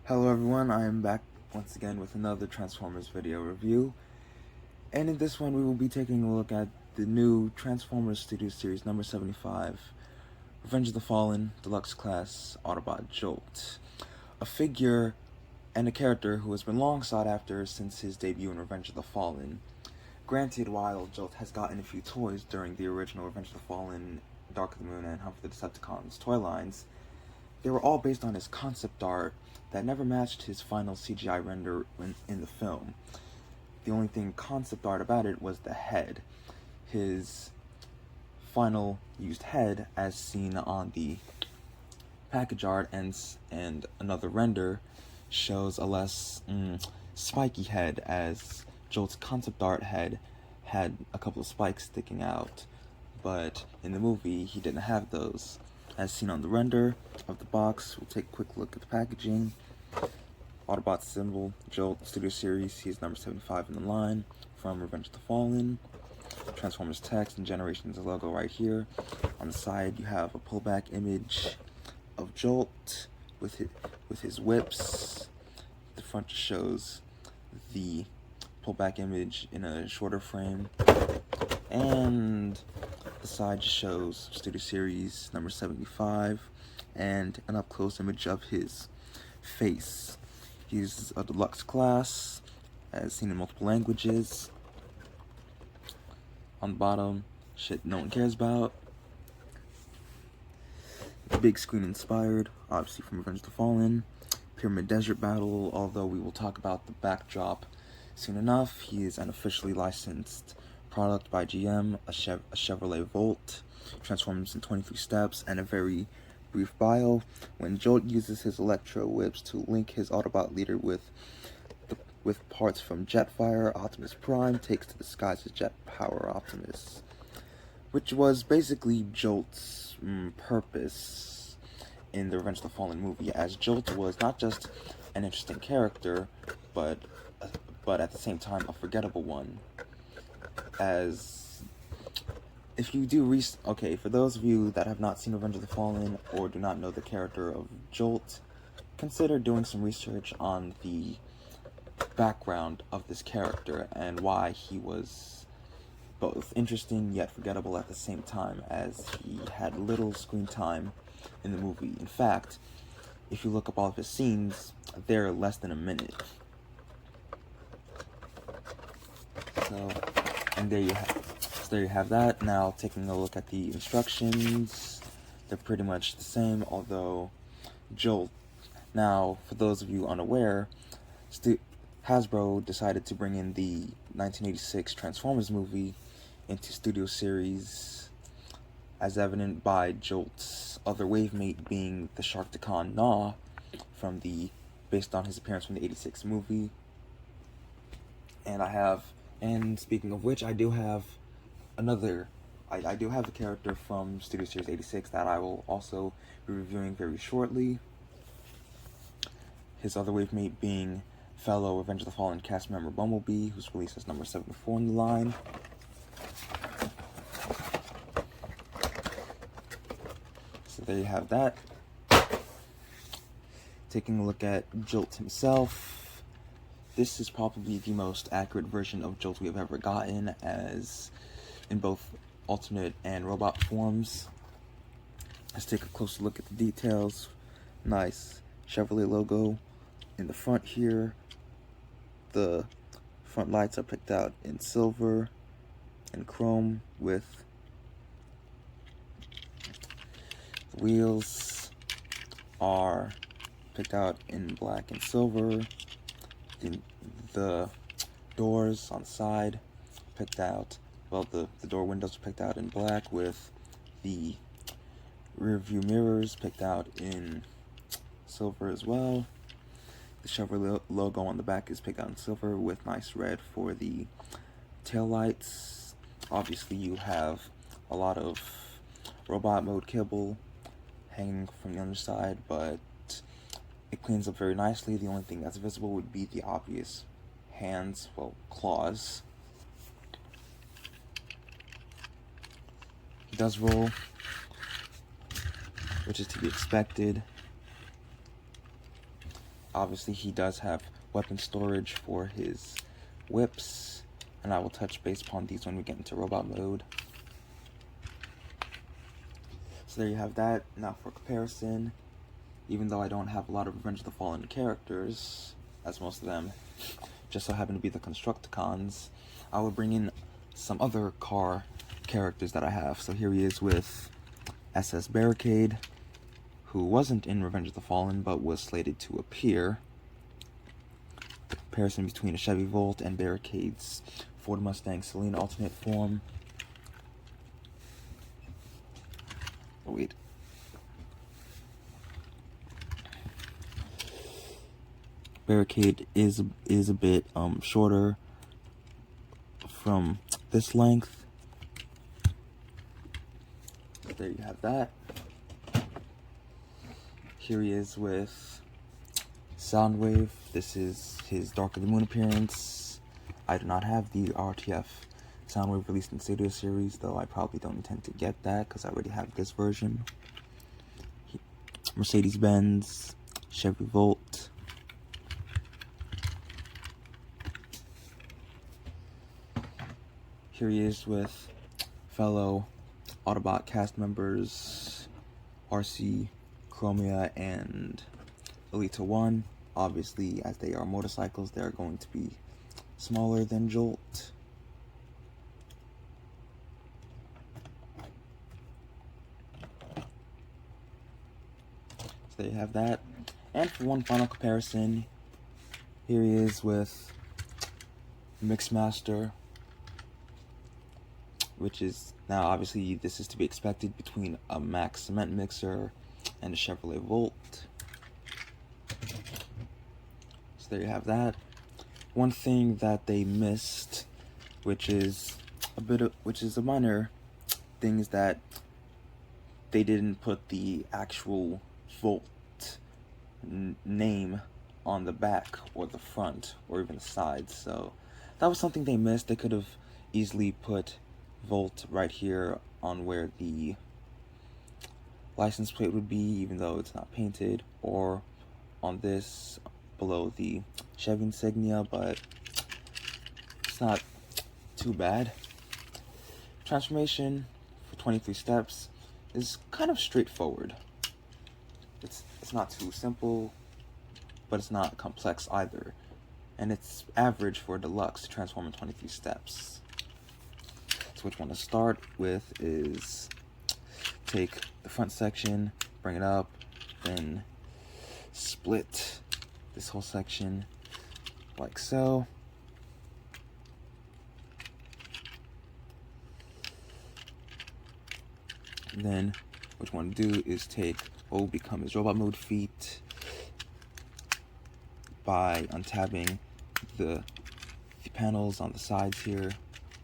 Hello everyone, I am back once again with another Transformers video review. And in this one we will be taking a look at the new Transformers Studio Series number 75, Revenge of the Fallen, Deluxe Class, Autobot Jolt. A figure and a character who has been long sought after since his debut in Revenge of the Fallen. Granted, while Jolt has gotten a few toys during the original Revenge of the Fallen, Dark of the Moon, and Hunt for the Decepticons toy lines, they were all based on his concept art that never matched his final CGI render in the film. The only thing concept art about it was the head. His final used head, as seen on the package art and another render, shows a less spiky head, as Jolt's concept art head had a couple of spikes sticking out, but in the movie he didn't have those. As seen on the render of the box, we'll take a quick look at the packaging. Autobot symbol, Jolt Studio Series, he's number 75 in the line, from Revenge of the Fallen. Transformers text and Generations logo right here. On the side you have a pullback image of Jolt with his whips. The front shows the pullback image in a shorter frame, and the side shows Studio Series number 75 and an up-close image of his face. He's a deluxe class, as seen in multiple languages. On the bottom, shit no one cares about. Big screen inspired, obviously from Revenge of the Fallen. Pyramid Desert Battle, although we will talk about the backdrop soon enough. He is an officially licensed product by GM, a Chevrolet Volt, transforms in 23 steps, and a very brief bio. When Jolt uses his electro whips to link his Autobot leader with parts from Jetfire, Optimus Prime takes to the skies as Jet Power Optimus, which was basically Jolt's purpose in the Revenge of the Fallen movie, as Jolt was not just an interesting character, but at the same time a forgettable one. As if you do okay, for those of you that have not seen Revenge of the Fallen or do not know the character of Jolt, consider doing some research on the background of this character and why he was both interesting yet forgettable at the same time, as he had little screen time in the movie. In fact, if you look up all of his scenes, they're less than a minute. So, and there you have that. Now, taking a look at the instructions, they're pretty much the same, although Jolt. Now, for those of you unaware, Hasbro decided to bring in the 1986 Transformers movie into Studio Series, as evident by Jolt's other wavemate being the Sharkticon Gnaw, based on his appearance from the 86 movie. And speaking of which, I do have a character from Studio Series 86 that I will also be reviewing very shortly. His other wavemate being fellow Revenge of the Fallen cast member Bumblebee, who's released as number 74 in the line. So there you have that. Taking a look at Jolt himself, this is probably the most accurate version of Jolt we have ever gotten, as in both alternate and robot forms. Let's take a closer look at the details. Nice Chevrolet logo in the front here. The front lights are picked out in silver and chrome, with the wheels are picked out in black and silver. The doors on the side picked out, well, the door windows are picked out in black, with the rear view mirrors picked out in silver as well. The Chevrolet logo on the back is picked out in silver with nice red for the tail lights. Obviously you have a lot of robot mode kibble hanging from the underside, but it cleans up very nicely. The only thing that's visible would be the obvious hands, well, claws. He does roll, which is to be expected. obviously he does have weapon storage for his whips, and I will touch base upon these when we get into robot mode. So there you have that. Now for comparison, even though I don't have a lot of Revenge of the Fallen characters, as most of them just so happen to be the Constructicons, I will bring in some other car characters that I have. So here he is with SS Barricade, who wasn't in Revenge of the Fallen but was slated to appear. The comparison between a Chevy Volt and Barricade's Ford Mustang Saloon alternate form. Oh, wait. Barricade is a bit shorter from this length. There you have that. Here he is with Soundwave. This is his Dark of the Moon appearance. I do not have the RTF Soundwave released in Stadio series, though I probably don't intend to get that because I already have this version. Mercedes-Benz, Chevy Volt. Here he is with fellow Autobot cast members, RC, Chromia, and Elita 1. Obviously, as they are motorcycles, they are going to be smaller than Jolt. So there you have that. And for one final comparison, here he is with Mixmaster, which is now obviously this is to be expected between a Max cement mixer and a Chevrolet Volt. So there you have that. One thing that they missed, which is a minor thing, is that they didn't put the actual Volt name on the back or the front or even the sides. So that was something they missed. They could have easily put Volt right here on where the license plate would be, even though it's not painted, or on this below the Chevy insignia, but it's not too bad. Transformation for 23 steps is kind of straightforward. It's not too simple, but it's not complex either, and it's average for a Deluxe to transform in 23 steps. So what you want to start with is take the front section, bring it up, then split this whole section like so. And then what you want to do is take what will become his robot mode feet by untabbing the panels on the sides here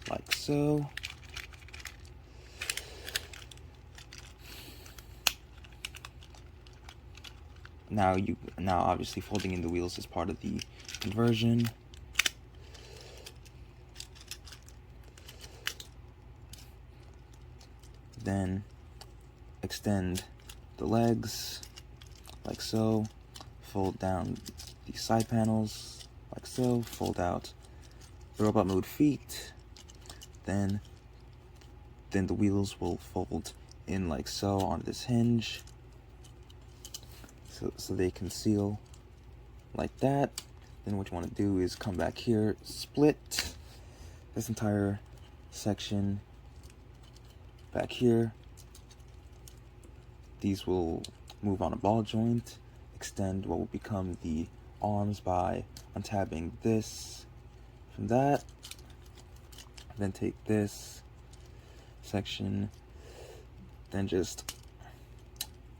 like so. Now obviously folding in the wheels is part of the conversion. Then extend the legs like so, fold down the side panels like so, fold out the robot mode feet, then the wheels will fold in like so on this hinge. So they can seal like that. Then what you want to do is come back here, split this entire section back here. These will move on a ball joint, extend what will become the arms by untabbing this from that. Then take this section, then just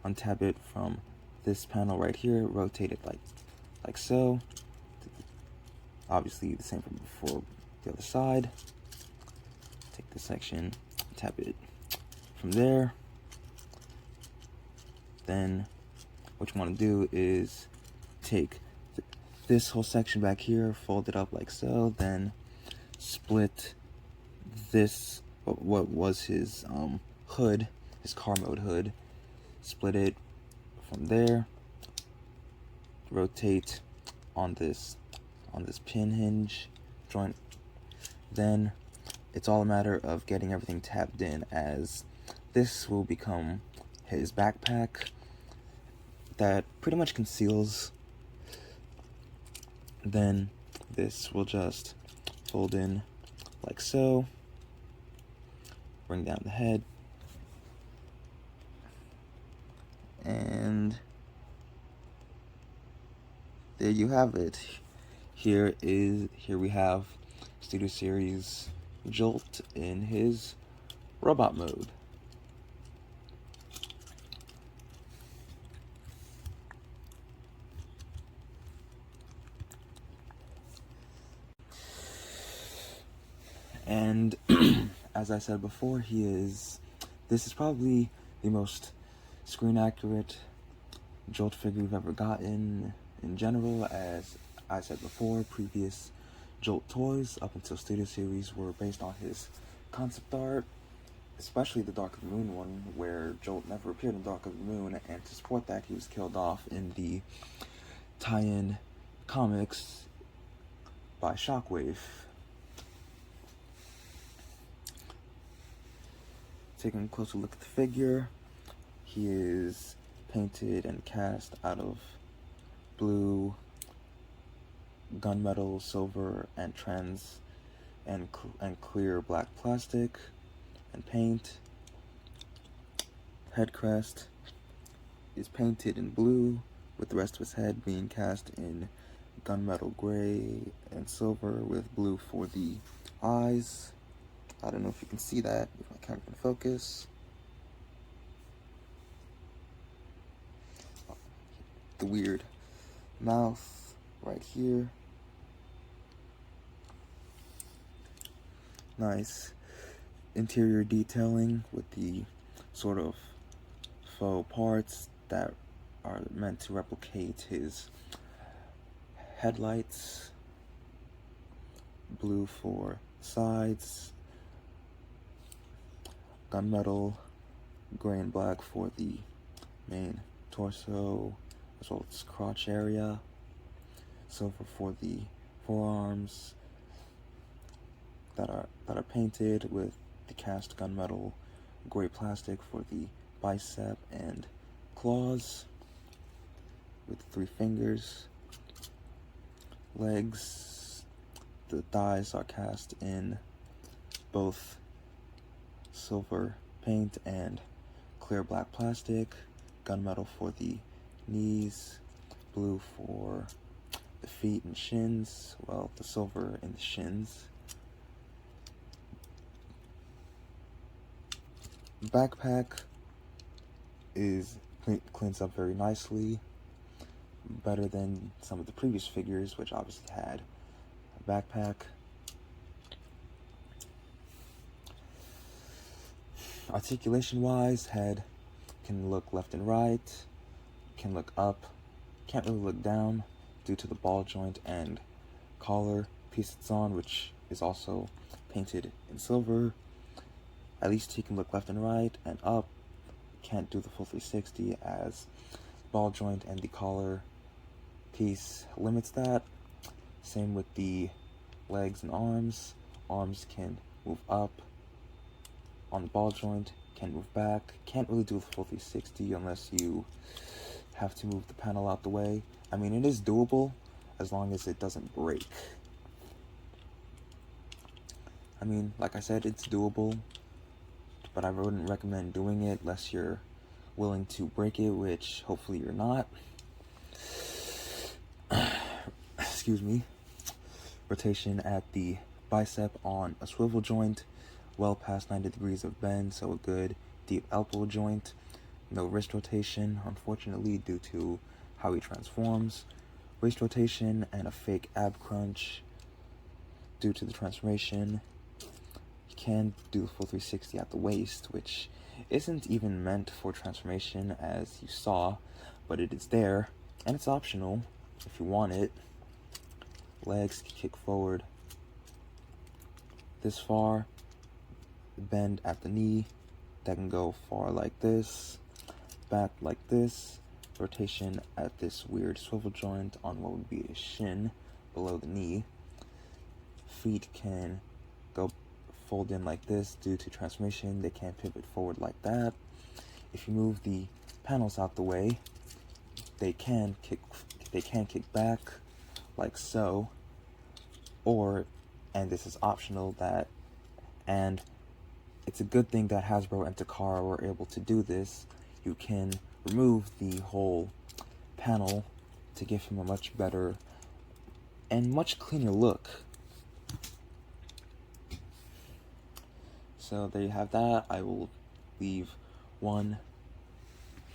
untab it from this panel right here, rotate it like so. Obviously the same from before, the other side. Take this section, tap it from there. Then what you want to do is take this whole section back here, fold it up like so, then split this, what was his hood, his car mode hood, split it from there, rotate on this pin hinge joint. Then it's all a matter of getting everything tapped in, as this will become his backpack that pretty much conceals. Then this will just fold in like so, bring down the head, and there you have it. Here we have Studio Series Jolt in his robot mode. And as I said before, this is probably the most screen accurate Jolt figure we've ever gotten in general. As I said before, previous Jolt toys up until Studio Series were based on his concept art, especially the Dark of the Moon one, where Jolt never appeared in Dark of the Moon, and to support that, he was killed off in the tie-in comics by Shockwave. Taking a closer look at the figure, he is painted and cast out of blue, gunmetal, silver, and clear black plastic and paint. Head crest is painted in blue, with the rest of his head being cast in gunmetal gray and silver with blue for the eyes. I don't know if you can see that, if my camera can focus. The weird mouth right here. Nice interior detailing with the sort of faux parts that are meant to replicate his headlights. Blue for sides, gunmetal, gray and black for the main torso, as well as crotch area, silver for the forearms that are painted, with the cast gunmetal gray plastic for the bicep and claws, with 3 fingers. Legs, the thighs are cast in both silver paint and clear black plastic, gunmetal for the knees, blue for the feet and shins, well, the silver in the shins. Backpack cleans up very nicely, better than some of the previous figures, which obviously had a backpack. Articulation wise, head can look left and right, can look up, can't really look down due to the ball joint and collar piece it's on, which is also painted in silver. At least he can look left and right and up. Can't do the full 360 as the ball joint and the collar piece limits that. Same with the legs and arms. Arms can move up on the ball joint, can move back. Can't really do the full 360 unless you have to move the panel out the way. I mean, it is doable as long as it doesn't break. I mean, like I said, it's doable, but I wouldn't recommend doing it unless you're willing to break it, which hopefully you're not. Excuse me. Rotation at the bicep on a swivel joint, well past 90 degrees of bend, so a good deep elbow joint. No wrist rotation, unfortunately, due to how he transforms. Waist rotation and a fake ab crunch due to the transformation. You can do the full 360 at the waist, which isn't even meant for transformation, as you saw, but it is there, and it's optional if you want it. Legs kick forward this far, bend at the knee, that can go far like this, back like this, rotation at this weird swivel joint on what would be a shin below the knee. Feet can go fold in like this due to transformation. They can't pivot forward like that. If you move the panels out the way, they can kick back like so, or, and this is optional, and it's a good thing that Hasbro and Takara were able to do this. You can remove the whole panel to give him a much better and much cleaner look. So there you have that. I will leave one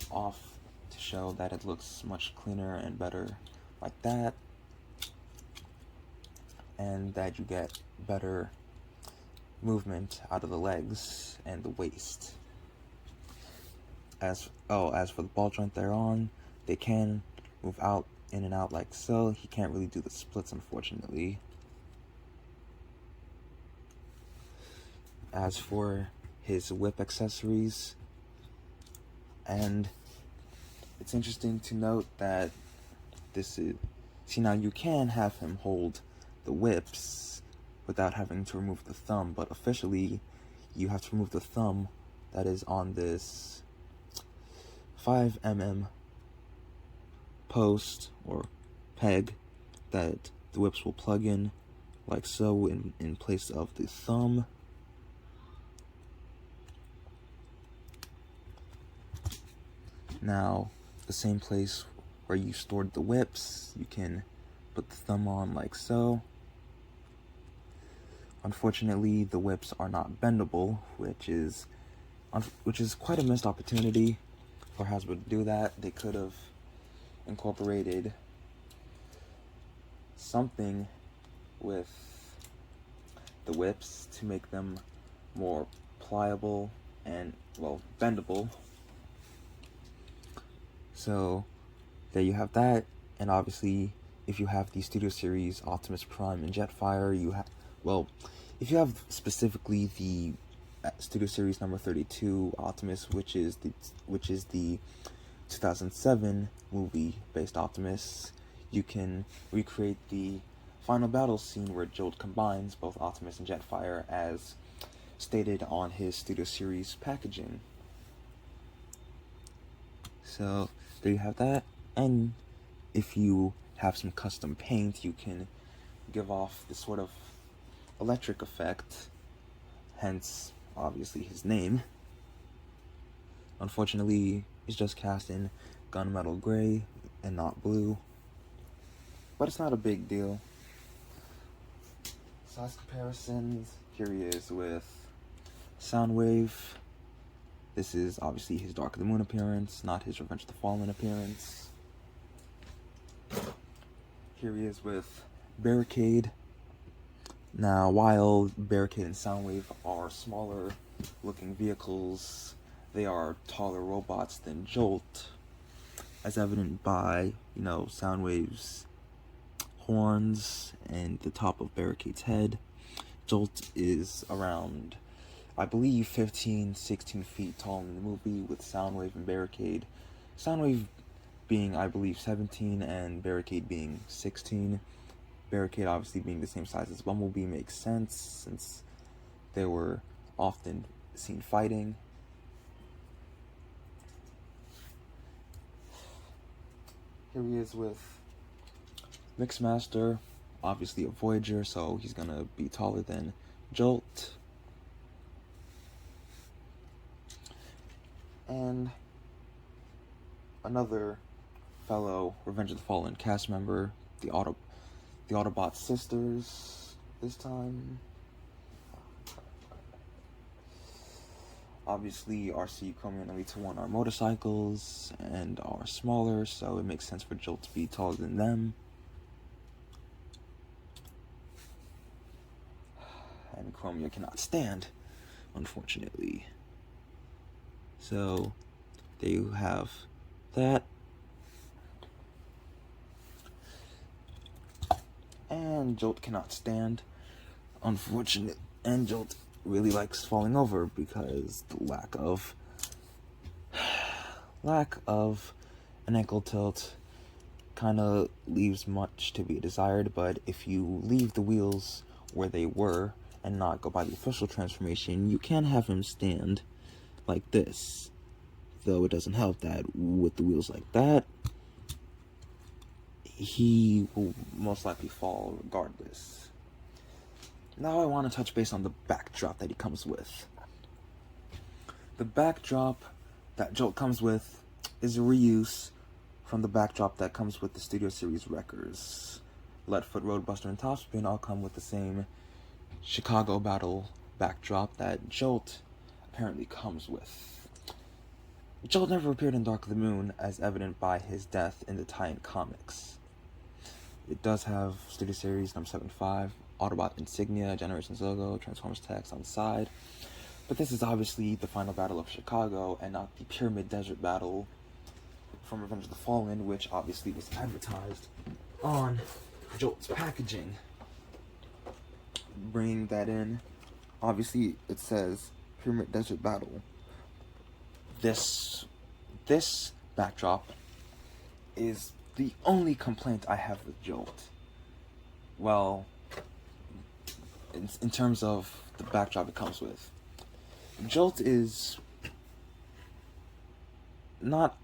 off to show that it looks much cleaner and better like that, and that you get better movement out of the legs and the waist. As for the ball joint they're on, they can move out in and out like so. He can't really do the splits, unfortunately. As for his whip accessories, and it's interesting to note that this is, see, now you can have him hold the whips without having to remove the thumb, but officially you have to remove the thumb that is on this 5mm post or peg that the whips will plug in like so in place of the thumb. Now, the same place where you stored the whips, you can put the thumb on like so. Unfortunately, the whips are not bendable, which is quite a missed opportunity for Hasbro to do that. They could have incorporated something with the whips to make them more pliable and, well, bendable. So there you have that. And obviously, if you have the Studio Series Optimus Prime and Jetfire, you have, well, if you have specifically the Studio Series number 32 Optimus, which is the 2007 movie-based Optimus, you can recreate the final battle scene where Jolt combines both Optimus and Jetfire as stated on his Studio Series packaging. So there you have that. And if you have some custom paint, you can give off this sort of electric effect, hence obviously his name. Unfortunately, it's just cast in gunmetal gray and not blue, but it's not a big deal. Size comparisons, here he is with Soundwave. This is obviously his Dark of the Moon appearance, not his Revenge of the Fallen appearance. Here he is with Barricade. Now, while Barricade and Soundwave are smaller looking vehicles, they are taller robots than Jolt, as evident by, Soundwave's horns and the top of Barricade's head. Jolt is around, I believe, 15, 16 feet tall in the movie, with Soundwave and Barricade. Soundwave being, I believe, 17 and Barricade being 16. Barricade obviously being the same size as Bumblebee makes sense, since they were often seen fighting. Here he is with Mixmaster, obviously a Voyager, so he's gonna be taller than Jolt. And another fellow Revenge of the Fallen cast member, the Autobot sisters this time. Obviously, RC, Chromium, and Elite 1 are motorcycles and are smaller, so it makes sense for Jolt to be taller than them. And Chromium cannot stand, unfortunately. So, there you have that. And Jolt cannot stand, unfortunate. And Jolt really likes falling over because the lack of an ankle tilt kind of leaves much to be desired, but if you leave the wheels where they were and not go by the official transformation, you can have him stand like this, though it doesn't help that with the wheels like that, he will most likely fall regardless. Now I want to touch base on the backdrop that he comes with. The backdrop that Jolt comes with is a reuse from the backdrop that comes with the Studio Series wreckers. Leadfoot, Roadbuster, and Topspin all come with the same Chicago battle backdrop that Jolt apparently comes with. Jolt never appeared in Dark of the Moon, as evident by his death in the tie-in comics. It does have Studio Series number 75, Autobot insignia, Generations logo, Transformers text on the side, but this is obviously the final battle of Chicago and not the Pyramid Desert battle from Revenge of the Fallen, which obviously was advertised on Jolt's packaging. Bringing that in, obviously it says Pyramid Desert battle. This backdrop is the only complaint I have with Jolt. Well, in terms of the backdrop it comes with, Jolt is not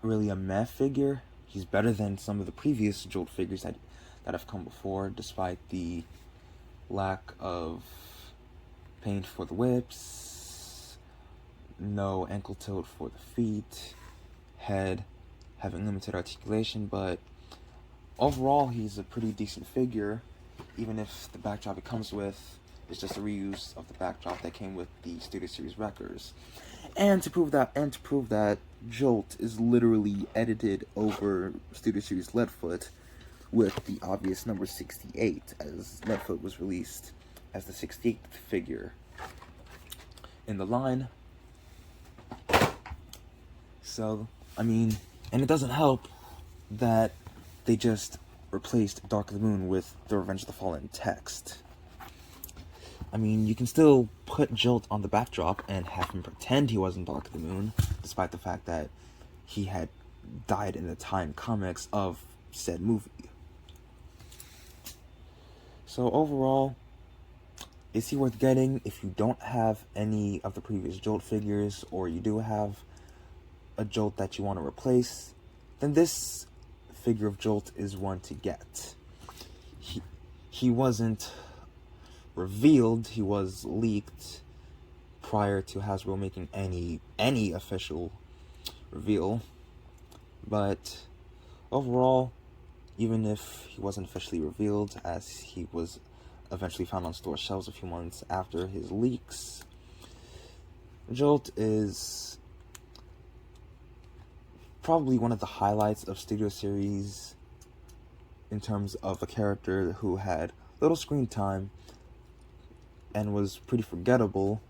really a meh figure. He's better than some of the previous Jolt figures that have come before, despite the lack of paint for the whips, no ankle tilt for the feet, head having limited articulation, but overall he's a pretty decent figure, even if the backdrop it comes with is just a reuse of the backdrop that came with the Studio Series wreckers. And to prove that Jolt is literally edited over Studio Series Leadfoot with the obvious number 68, as Leadfoot was released as the 68th figure in the line. So, I mean, and it doesn't help that they just replaced Dark of the Moon with the Revenge of the Fallen text. I mean, you can still put Jolt on the backdrop and have him pretend he wasn't Dark of the Moon, despite the fact that he had died in the time comics of said movie. So overall, is he worth getting? If you don't have any of the previous Jolt figures, or you do have a Jolt that you want to replace, then this figure of Jolt is one to get. He wasn't revealed, he was leaked prior to Hasbro making any official reveal, but overall, even if he wasn't officially revealed, as he was eventually found on store shelves a few months after his leaks, Jolt is probably one of the highlights of Studio Series in terms of a character who had little screen time and was pretty forgettable.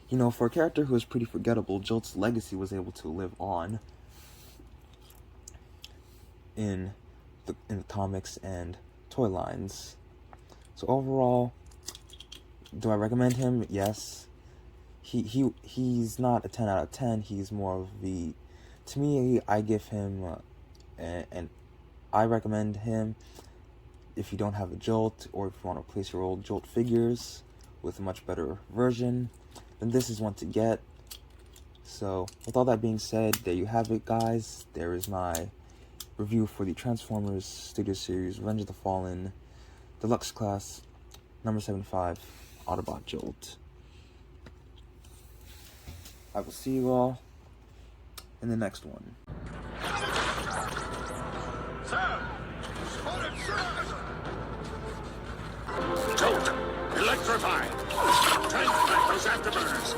You know, for a character who was pretty forgettable, Jolt's legacy was able to live on in the comics and toy lines. So overall, do I recommend him? Yes. He's not a 10 out of 10. He's more of the, to me, I give him and I recommend him if you don't have a Jolt, or if you want to replace your old Jolt figures with a much better version, then this is one to get. So with all that being said, there you have it, guys. There is my review for the Transformers Studio Series Revenge of the Fallen Deluxe Class number 75 Autobot Jolt. I will see you all in the next one. Sir! Spotted, sir! Jolt! Electrify! Transmit those afterburners!